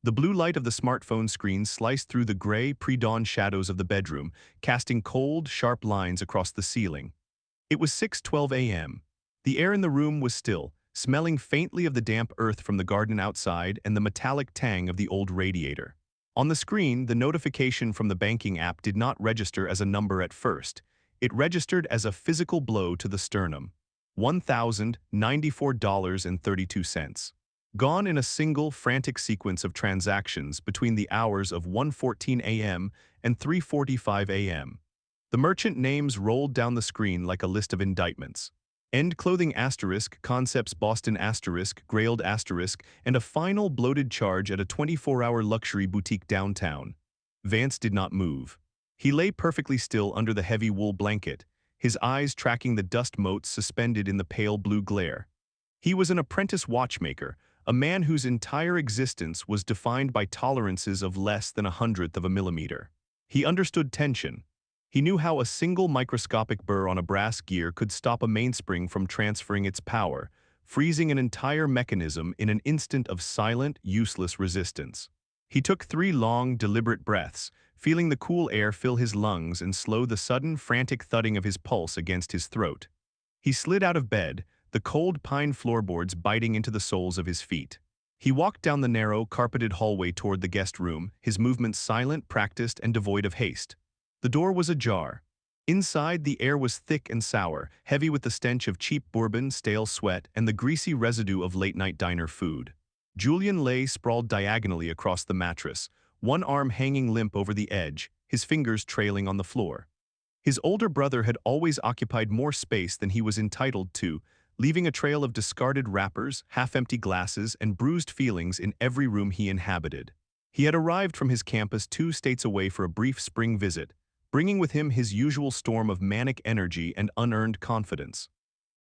The blue light of the smartphone screen sliced through the gray, pre-dawn shadows of the bedroom, casting cold, sharp lines across the ceiling. It was 6:12 a.m. The air in the room was still, smelling faintly of the damp earth from the garden outside and the metallic tang of the old radiator. On the screen, the notification from the banking app did not register as a number at first. It registered as a physical blow to the sternum. $1,094.32. Gone in a single, frantic sequence of transactions between the hours of 1:14 a.m. and 3:45 a.m. The merchant names rolled down the screen like a list of indictments. End Clothing *, Concepts Boston *, Grailed *, and a final bloated charge at a 24-hour luxury boutique downtown. Vance did not move. He lay perfectly still under the heavy wool blanket, his eyes tracking the dust motes suspended in the pale blue glare. He was an apprentice watchmaker, a man whose entire existence was defined by tolerances of less than 1/100th of a millimeter. He understood tension. He knew how a single microscopic burr on a brass gear could stop a mainspring from transferring its power, freezing an entire mechanism in an instant of silent, useless resistance. He took 3 long, deliberate breaths, feeling the cool air fill his lungs and slow the sudden, frantic thudding of his pulse against his throat. He slid out of bed, the cold pine floorboards biting into the soles of his feet. He walked down the narrow, carpeted hallway toward the guest room, his movements silent, practiced, and devoid of haste. The door was ajar. Inside, the air was thick and sour, heavy with the stench of cheap bourbon, stale sweat, and the greasy residue of late-night diner food. Julian lay sprawled diagonally across the mattress, one arm hanging limp over the edge, his fingers trailing on the floor. His older brother had always occupied more space than he was entitled to, leaving a trail of discarded wrappers, half-empty glasses, and bruised feelings in every room he inhabited. He had arrived from his campus 2 states away for a brief spring visit, bringing with him his usual storm of manic energy and unearned confidence.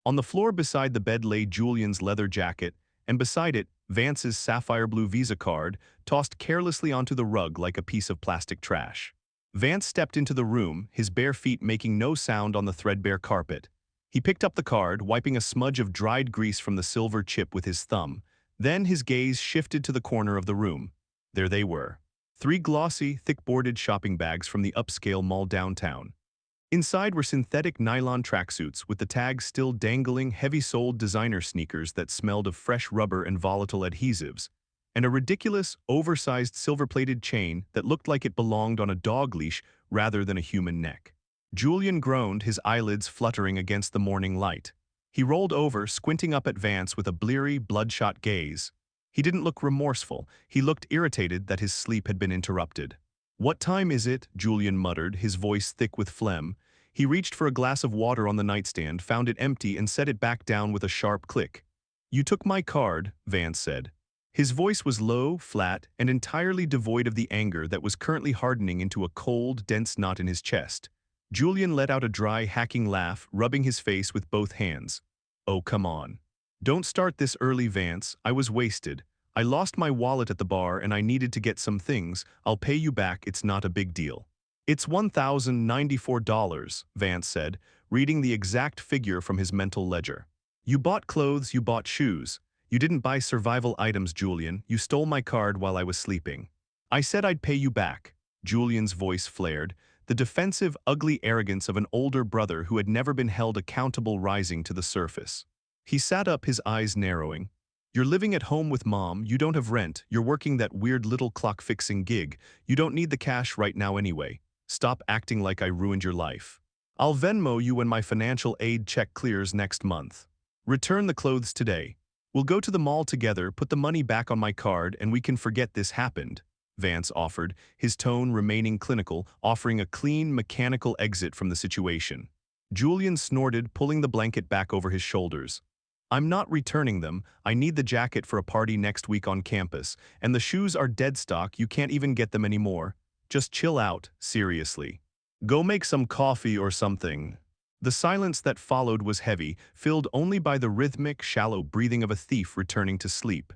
On the floor beside the bed lay Julian's leather jacket, and beside it, Vance's sapphire blue Visa card, tossed carelessly onto the rug like a piece of plastic trash. Vance stepped into the room, his bare feet making no sound on the threadbare carpet. He picked up the card, wiping a smudge of dried grease from the silver chip with his thumb. Then his gaze shifted to the corner of the room. There they were. 3 glossy, thick-boarded shopping bags from the upscale mall downtown. Inside were synthetic nylon tracksuits with the tags still dangling, heavy-soled designer sneakers that smelled of fresh rubber and volatile adhesives, and a ridiculous, oversized silver-plated chain that looked like it belonged on a dog leash rather than a human neck. Julian groaned, his eyelids fluttering against the morning light. He rolled over, squinting up at Vance with a bleary, bloodshot gaze. He didn't look remorseful, he looked irritated that his sleep had been interrupted. "What time is it?" Julian muttered, his voice thick with phlegm. He reached for a glass of water on the nightstand, found it empty, and set it back down with a sharp click. "You took my card," Vance said. His voice was low, flat, and entirely devoid of the anger that was currently hardening into a cold, dense knot in his chest. Julian let out a dry, hacking laugh, rubbing his face with both hands. "Oh, come on. Don't start this early, Vance. I was wasted. I lost my wallet at the bar and I needed to get some things. I'll pay you back, it's not a big deal." "It's $1,094, Vance said, reading the exact figure from his mental ledger. "You bought clothes, you bought shoes. You didn't buy survival items, Julian. You stole my card while I was sleeping." "I said I'd pay you back." Julian's voice flared, the defensive, ugly arrogance of an older brother who had never been held accountable rising to the surface. He sat up, his eyes narrowing. "You're living at home with Mom, you don't have rent, you're working that weird little clock-fixing gig, you don't need the cash right now anyway. Stop acting like I ruined your life. I'll Venmo you when my financial aid check clears next month. Return the clothes today. We'll go to the mall together, put the money back on my card, and we can forget this happened," Vance offered, his tone remaining clinical, offering a clean, mechanical exit from the situation. Julian snorted, pulling the blanket back over his shoulders. "I'm not returning them. I need the jacket for a party next week on campus, and the shoes are dead stock, you can't even get them anymore. Just chill out, seriously. Go make some coffee or something." The silence that followed was heavy, filled only by the rhythmic, shallow breathing of a thief returning to sleep.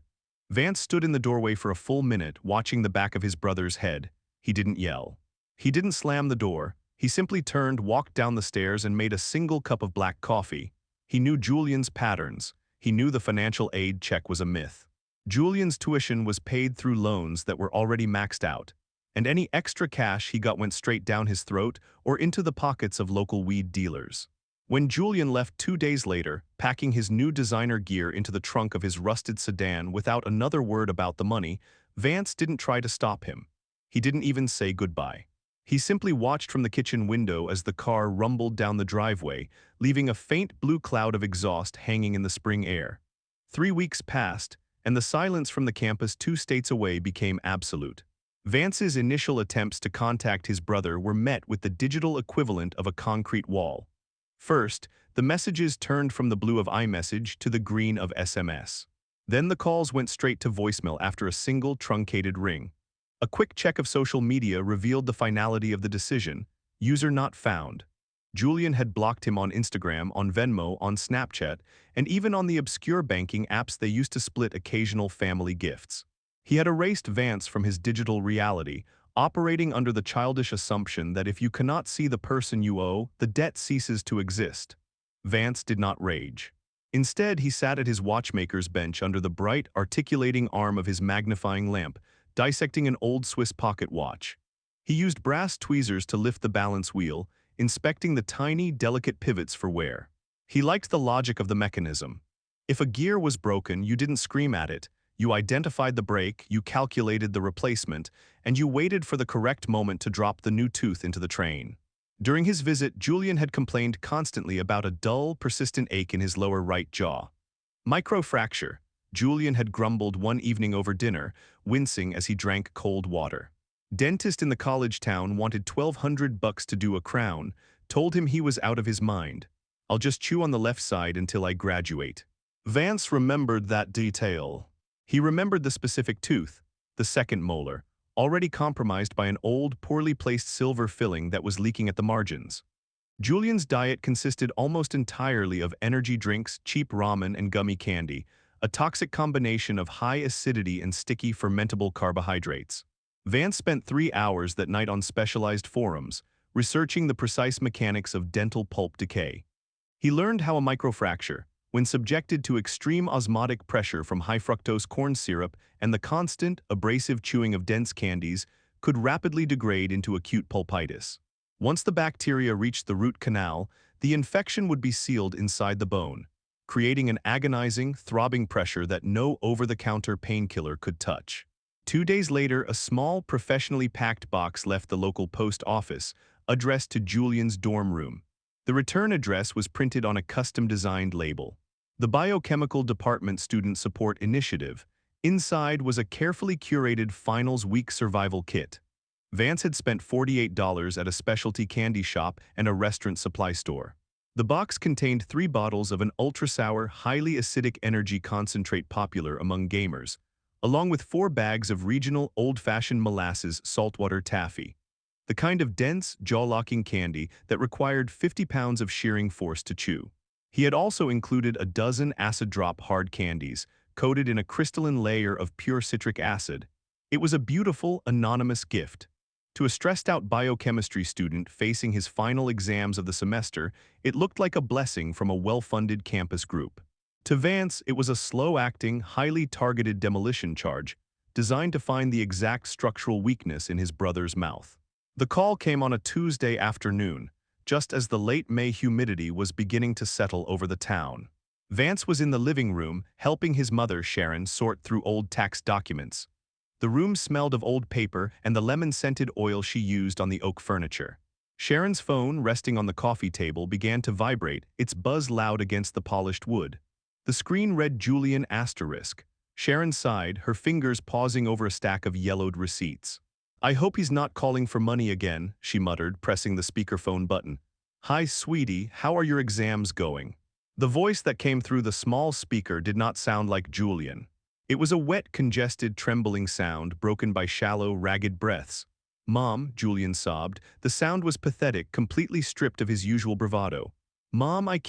Vance stood in the doorway for a full minute, watching the back of his brother's head. He didn't yell. He didn't slam the door. He simply turned, walked down the stairs, and made a single cup of black coffee. He knew Julian's patterns. He knew the financial aid check was a myth. Julian's tuition was paid through loans that were already maxed out, and any extra cash he got went straight down his throat or into the pockets of local weed dealers. When Julian left 2 days later, packing his new designer gear into the trunk of his rusted sedan without another word about the money, Vance didn't try to stop him. He didn't even say goodbye. He simply watched from the kitchen window as the car rumbled down the driveway, leaving a faint blue cloud of exhaust hanging in the spring air. 3 weeks passed, and the silence from the campus 2 states away became absolute. Vance's initial attempts to contact his brother were met with the digital equivalent of a concrete wall. First, the messages turned from the blue of iMessage to the green of SMS. Then the calls went straight to voicemail after a single truncated ring. A quick check of social media revealed the finality of the decision: user not found. Julian had blocked him on Instagram, on Venmo, on Snapchat, and even on the obscure banking apps they used to split occasional family gifts. He had erased Vance from his digital reality, operating under the childish assumption that if you cannot see the person you owe, the debt ceases to exist. Vance did not rage. Instead, he sat at his watchmaker's bench under the bright, articulating arm of his magnifying lamp, dissecting an old Swiss pocket watch. He used brass tweezers to lift the balance wheel, inspecting the tiny, delicate pivots for wear. He liked the logic of the mechanism. If a gear was broken, you didn't scream at it. You identified the break, you calculated the replacement, and you waited for the correct moment to drop the new tooth into the train. During his visit, Julian had complained constantly about a dull, persistent ache in his lower right jaw. Microfracture, Julian had grumbled one evening over dinner, wincing as he drank cold water. Dentist in the college town wanted $1,200 to do a crown, told him he was out of his mind. I'll just chew on the left side until I graduate. Vance remembered that detail. He remembered the specific tooth, the second molar, already compromised by an old, poorly placed silver filling that was leaking at the margins. Julian's diet consisted almost entirely of energy drinks, cheap ramen, and gummy candy, a toxic combination of high acidity and sticky fermentable carbohydrates. Vance spent 3 hours that night on specialized forums, researching the precise mechanics of dental pulp decay. He learned how a microfracture, when subjected to extreme osmotic pressure from high-fructose corn syrup and the constant, abrasive chewing of dense candies, could rapidly degrade into acute pulpitis. Once the bacteria reached the root canal, the infection would be sealed inside the bone, creating an agonizing, throbbing pressure that no over-the-counter painkiller could touch. 2 days later, a small, professionally packed box left the local post office, addressed to Julian's dorm room. The return address was printed on a custom-designed label. The Biochemical Department Student Support Initiative. Inside was a carefully curated finals week survival kit. Vance had spent $48 at a specialty candy shop and a restaurant supply store. The box contained 3 bottles of an ultra-sour, highly acidic energy concentrate popular among gamers, along with 4 bags of regional old-fashioned molasses saltwater taffy, the kind of dense, jaw-locking candy that required 50 pounds of shearing force to chew. He had also included a dozen acid-drop hard candies, coated in a crystalline layer of pure citric acid. It was a beautiful, anonymous gift. To a stressed-out biochemistry student facing his final exams of the semester, it looked like a blessing from a well-funded campus group. To Vance, it was a slow-acting, highly targeted demolition charge, designed to find the exact structural weakness in his brother's mouth. The call came on a Tuesday afternoon, just as the late May humidity was beginning to settle over the town. Vance was in the living room, helping his mother, Sharon, sort through old tax documents. The room smelled of old paper and the lemon-scented oil she used on the oak furniture. Sharon's phone, resting on the coffee table, began to vibrate, its buzz loud against the polished wood. The screen read Julian *. Sharon sighed, her fingers pausing over a stack of yellowed receipts. I hope he's not calling for money again, she muttered, pressing the speakerphone button. Hi, sweetie, how are your exams going? The voice that came through the small speaker did not sound like Julian. It was a wet, congested, trembling sound, broken by shallow, ragged breaths. Mom, Julian sobbed. The sound was pathetic, completely stripped of his usual bravado. Mom, I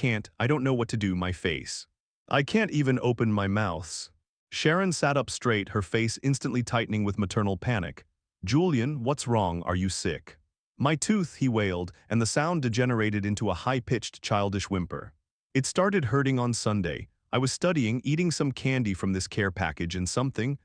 don't know what to do, my face. I can't even open my mouth. Sharon sat up straight, her face instantly tightening with maternal panic. Julian, what's wrong? Are you sick? My tooth, he wailed, and the sound degenerated into a high-pitched, childish whimper. It started hurting on Sunday. I was studying, eating some candy from this care package, and something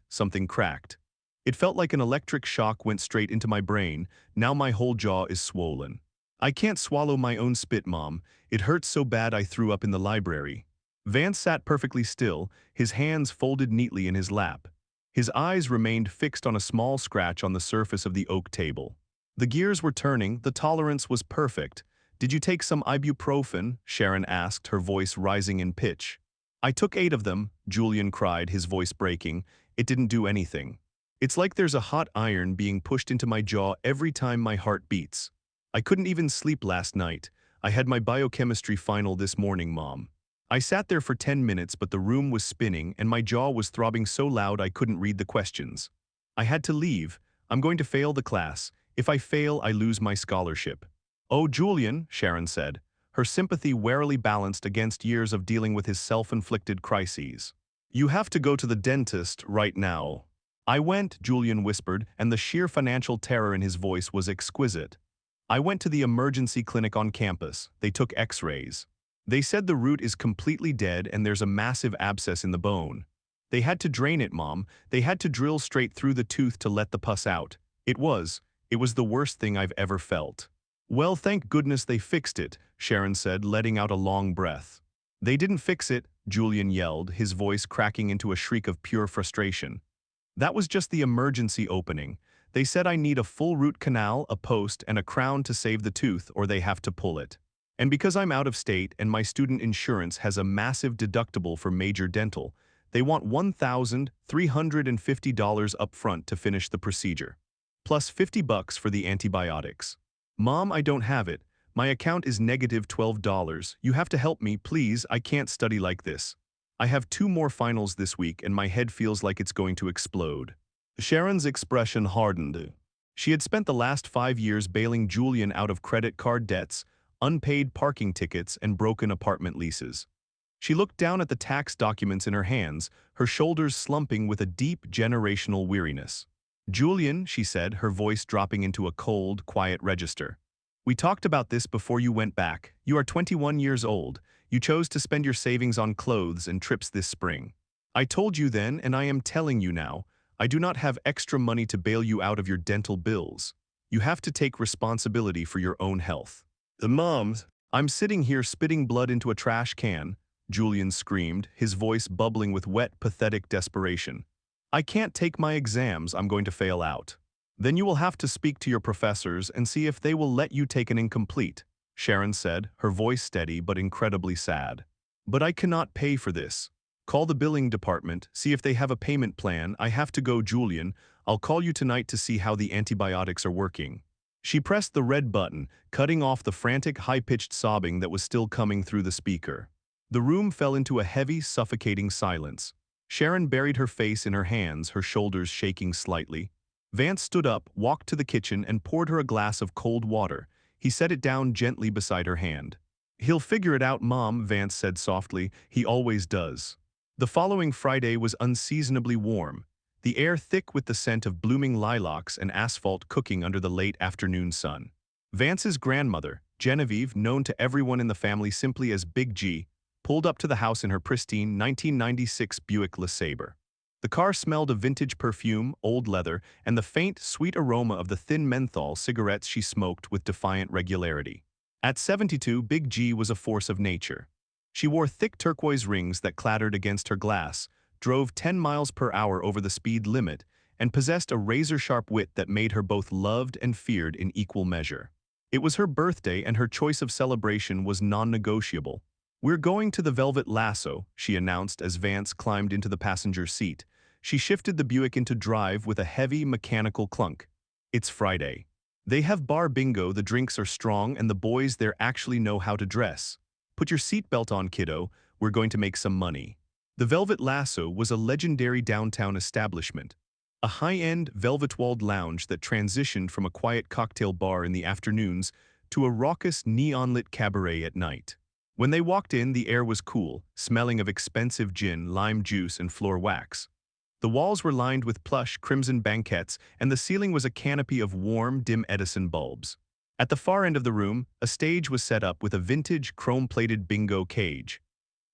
cracked. It felt like an electric shock went straight into my brain. Now my whole jaw is swollen. I can't swallow my own spit, Mom. It hurts so bad I threw up in the library. Vance sat perfectly still, his hands folded neatly in his lap. His eyes remained fixed on a small scratch on the surface of the oak table. The gears were turning, the tolerance was perfect. "Did you take some ibuprofen?" Sharon asked, her voice rising in pitch. "I took 8 of them," Julian cried, his voice breaking. "It didn't do anything. It's like there's a hot iron being pushed into my jaw every time my heart beats. I couldn't even sleep last night. I had my biochemistry final this morning, Mom. I sat there for 10 minutes, but the room was spinning and my jaw was throbbing so loud I couldn't read the questions. I had to leave. I'm going to fail the class. If I fail, I lose my scholarship." "Oh, Julian," Sharon said, her sympathy warily balanced against years of dealing with his self-inflicted crises. "You have to go to the dentist right now." "I went," Julian whispered, and the sheer financial terror in his voice was exquisite. "I went to the emergency clinic on campus. They took x-rays. They said the root is completely dead and there's a massive abscess in the bone. They had to drain it, Mom. They had to drill straight through the tooth to let the pus out. It was the worst thing I've ever felt." "Well, thank goodness they fixed it," Sharon said, letting out a long breath. "They didn't fix it," Julian yelled, his voice cracking into a shriek of pure frustration. "That was just the emergency opening. They said I need a full root canal, a post, and a crown to save the tooth, or they have to pull it. And because I'm out of state and my student insurance has a massive deductible for major dental, they want $1,350 up front to finish the procedure. Plus $50 for the antibiotics. Mom, I don't have it. My account is negative $12. You have to help me, please. I can't study like this. I have 2 more finals this week and my head feels like it's going to explode." Sharon's expression hardened. She had spent the last 5 years bailing Julian out of credit card debts, unpaid parking tickets, and broken apartment leases. She looked down at the tax documents in her hands, her shoulders slumping with a deep generational weariness. "Julian," she said, her voice dropping into a cold, quiet register. "We talked about this before you went back. You are 21 years old. You chose to spend your savings on clothes and trips this spring. I told you then, and I am telling you now, I do not have extra money to bail you out of your dental bills. You have to take responsibility for your own health." "Moms, I'm sitting here spitting blood into a trash can," Julian screamed, his voice bubbling with wet, pathetic desperation. "I can't take my exams. I'm going to fail out." "Then you will have to speak to your professors and see if they will let you take an incomplete," Sharon said, her voice steady but incredibly sad. "But I cannot pay for this. Call the billing department, see if they have a payment plan. I have to go, Julian. I'll call you tonight to see how the antibiotics are working." She pressed the red button, cutting off the frantic, high-pitched sobbing that was still coming through the speaker. The room fell into a heavy, suffocating silence. Sharon buried her face in her hands, her shoulders shaking slightly. Vance stood up, walked to the kitchen, and poured her a glass of cold water. He set it down gently beside her hand. "He'll figure it out, Mom," Vance said softly. "He always does." The following Friday was unseasonably warm, the air thick with the scent of blooming lilacs and asphalt cooking under the late afternoon sun. Vance's grandmother, Genevieve, known to everyone in the family simply as Big G, pulled up to the house in her pristine 1996 Buick LeSabre. The car smelled of vintage perfume, old leather, and the faint, sweet aroma of the thin menthol cigarettes she smoked with defiant regularity. At 72, Big G was a force of nature. She wore thick turquoise rings that clattered against her glass, drove 10 miles per hour over the speed limit, and possessed a razor-sharp wit that made her both loved and feared in equal measure. It was her birthday and her choice of celebration was non-negotiable. "We're going to the Velvet Lasso," she announced as Vance climbed into the passenger seat. She shifted the Buick into drive with a heavy, mechanical clunk. "It's Friday. They have bar bingo, the drinks are strong, and the boys there actually know how to dress. Put your seatbelt on, kiddo. We're going to make some money." The Velvet Lasso was a legendary downtown establishment, a high-end, velvet-walled lounge that transitioned from a quiet cocktail bar in the afternoons to a raucous, neon-lit cabaret at night. When they walked in, the air was cool, smelling of expensive gin, lime juice, and floor wax. The walls were lined with plush, crimson banquettes, and the ceiling was a canopy of warm, dim Edison bulbs. At the far end of the room, a stage was set up with a vintage, chrome-plated bingo cage.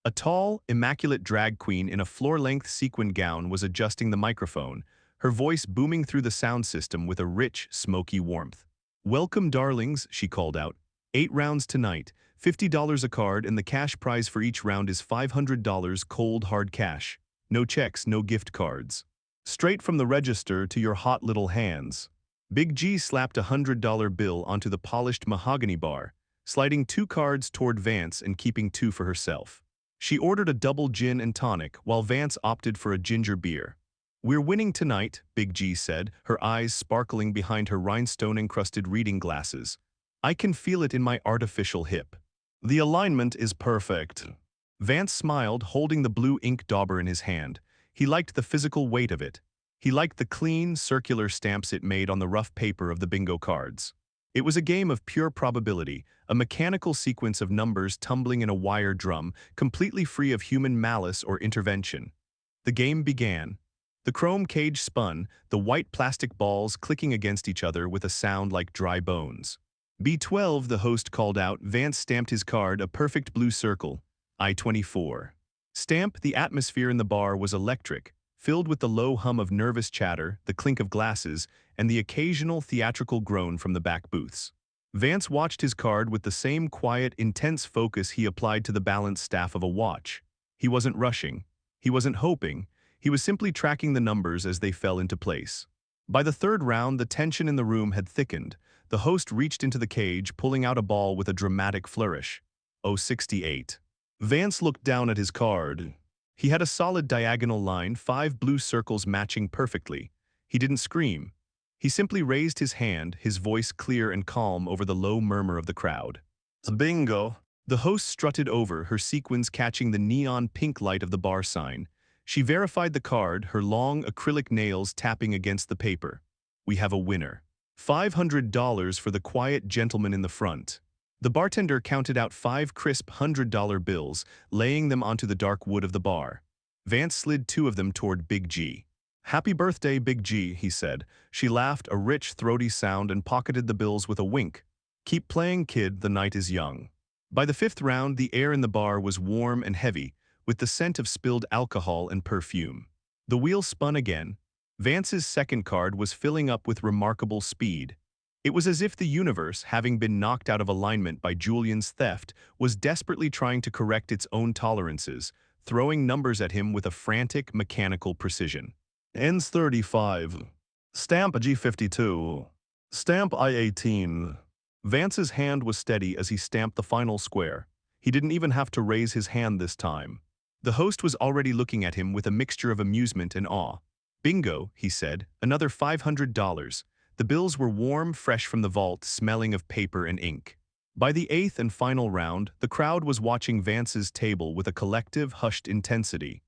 A tall, immaculate drag queen in a floor-length sequined gown was adjusting the microphone, her voice booming through the sound system with a rich, smoky warmth. "Welcome, darlings," she called out. "8 rounds tonight, $50 a card, and the cash prize for each round is $500 cold hard cash. No checks, no gift cards. Straight from the register to your hot little hands." Big G slapped a $100 bill onto the polished mahogany bar, sliding 2 cards toward Vance and keeping 2 for herself. She ordered a double gin and tonic, while Vance opted for a ginger beer. "We're winning tonight," Big G said, her eyes sparkling behind her rhinestone-encrusted reading glasses. "I can feel it in my artificial hip. The alignment is perfect." Vance smiled, holding the blue ink dauber in his hand. He liked the physical weight of it. He liked the clean, circular stamps it made on the rough paper of the bingo cards. It was a game of pure probability, a mechanical sequence of numbers tumbling in a wire drum, completely free of human malice or intervention. The game began. The chrome cage spun, the white plastic balls clicking against each other with a sound like dry bones. "B12, the host called out. Vance stamped his card, a perfect blue circle. I-24. Stamp, the atmosphere in the bar was electric, filled with the low hum of nervous chatter, the clink of glasses, and the occasional theatrical groan from the back booths. Vance watched his card with the same quiet, intense focus he applied to the balance staff of a watch. He wasn't rushing. He wasn't hoping. He was simply tracking the numbers as they fell into place. By the third round, the tension in the room had thickened. The host reached into the cage, pulling out a ball with a dramatic flourish. 068. Vance looked down at his card. He had a solid diagonal line, 5 blue circles matching perfectly. He didn't scream. He simply raised his hand, his voice clear and calm over the low murmur of the crowd. "Bingo!" The host strutted over, her sequins catching the neon pink light of the bar sign. She verified the card, her long acrylic nails tapping against the paper. "We have a winner. $500 for the quiet gentleman in the front." The bartender counted out 5 crisp $100 bills, laying them onto the dark wood of the bar. Vance slid 2 of them toward Big G. "Happy birthday, Big G," he said. She laughed, a rich, throaty sound, and pocketed the bills with a wink. "Keep playing, kid, the night is young." By the 5th round, the air in the bar was warm and heavy, with the scent of spilled alcohol and perfume. The wheel spun again. Vance's second card was filling up with remarkable speed. It was as if the universe, having been knocked out of alignment by Julian's theft, was desperately trying to correct its own tolerances, throwing numbers at him with a frantic, mechanical precision. "Ends 35. Stamp G52. Stamp I-18. Vance's hand was steady as he stamped the final square. He didn't even have to raise his hand this time. The host was already looking at him with a mixture of amusement and awe. "Bingo," he said, "another $500. The bills were warm, fresh from the vault, smelling of paper and ink. By the 8th and final round, the crowd was watching Vance's table with a collective, hushed intensity.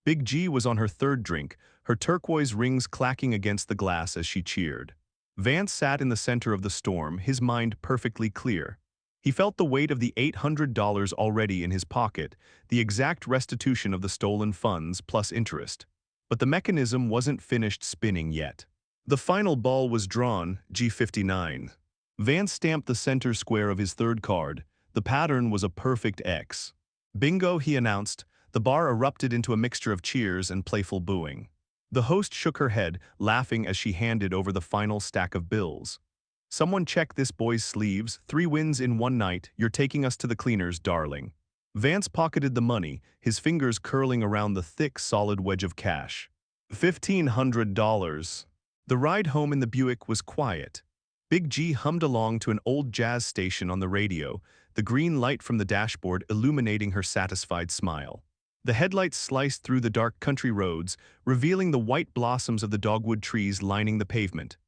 Big G was on her 3rd drink, her turquoise rings clacking against the glass as she cheered. Vance sat in the center of the storm, his mind perfectly clear. He felt the weight of the $800 already in his pocket, the exact restitution of the stolen funds plus interest. But the mechanism wasn't finished spinning yet. The final ball was drawn, G59. Vance stamped the center square of his 3rd card. The pattern was a perfect X. "Bingo," he announced. The bar erupted into a mixture of cheers and playful booing. The host shook her head, laughing as she handed over the final stack of bills. "Someone check this boy's sleeves. 3 wins in 1 night. You're taking us to the cleaners, darling." Vance pocketed the money, his fingers curling around the thick, solid wedge of cash. $1,500. The ride home in the Buick was quiet. Big G hummed along to an old jazz station on the radio, the green light from the dashboard illuminating her satisfied smile. The headlights sliced through the dark country roads, revealing the white blossoms of the dogwood trees lining the pavement.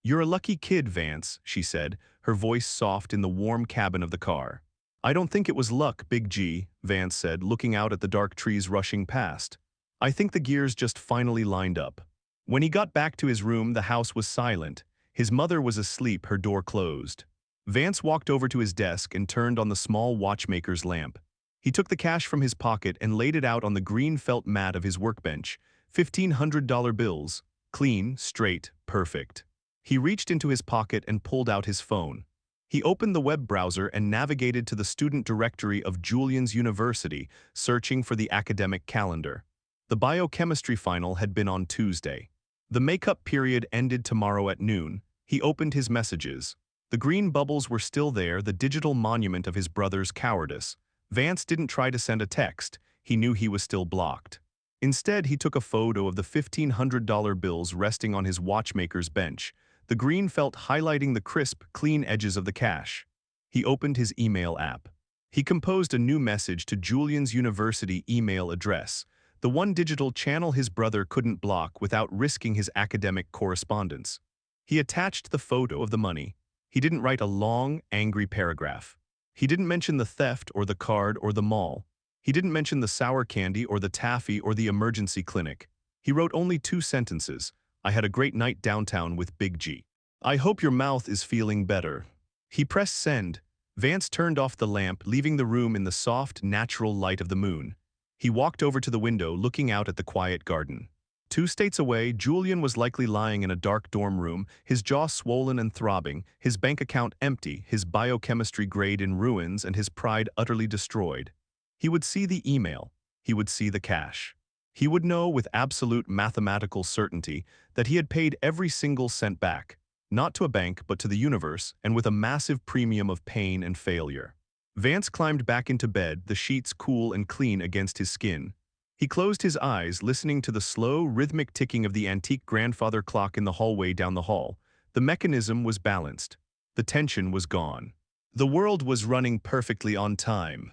"You're a lucky kid, Vance," she said, her voice soft in the warm cabin of the car. "I don't think it was luck, Big G," Vance said, looking out at the dark trees rushing past. "I think the gears just finally lined up." When he got back to his room, the house was silent. His mother was asleep, her door closed. Vance walked over to his desk and turned on the small watchmaker's lamp. He took the cash from his pocket and laid it out on the green felt mat of his workbench. $1,500 bills. Clean, straight, perfect. He reached into his pocket and pulled out his phone. He opened the web browser and navigated to the student directory of Julian's University, searching for the academic calendar. The biochemistry final had been on Tuesday. The makeup period ended tomorrow at noon. He opened his messages. The green bubbles were still there, the digital monument of his brother's cowardice. Vance didn't try to send a text. He knew he was still blocked. Instead, he took a photo of the $1,500 bills resting on his watchmaker's bench. The green felt highlighting the crisp, clean edges of the cash. He opened his email app. He composed a new message to Julian's University email address, the one digital channel his brother couldn't block without risking his academic correspondence. He attached the photo of the money. He didn't write a long, angry paragraph. He didn't mention the theft or the card or the mall. He didn't mention the sour candy or the taffy or the emergency clinic. He wrote only 2 sentences. I had a great night downtown with Big G. I hope your mouth is feeling better. He pressed send. Vance turned off the lamp, leaving the room in the soft, natural light of the moon. He walked over to the window, looking out at the quiet garden. 2 states away, Julian was likely lying in a dark dorm room, his jaw swollen and throbbing, his bank account empty, his biochemistry grade in ruins, and his pride utterly destroyed. He would see the email. He would see the cash. He would know with absolute mathematical certainty that he had paid every single cent back, not to a bank but to the universe, and with a massive premium of pain and failure. Vance climbed back into bed, the sheets cool and clean against his skin. He closed his eyes, listening to the slow, rhythmic ticking of the antique grandfather clock in the hallway down the hall. The mechanism was balanced. The tension was gone. The world was running perfectly on time.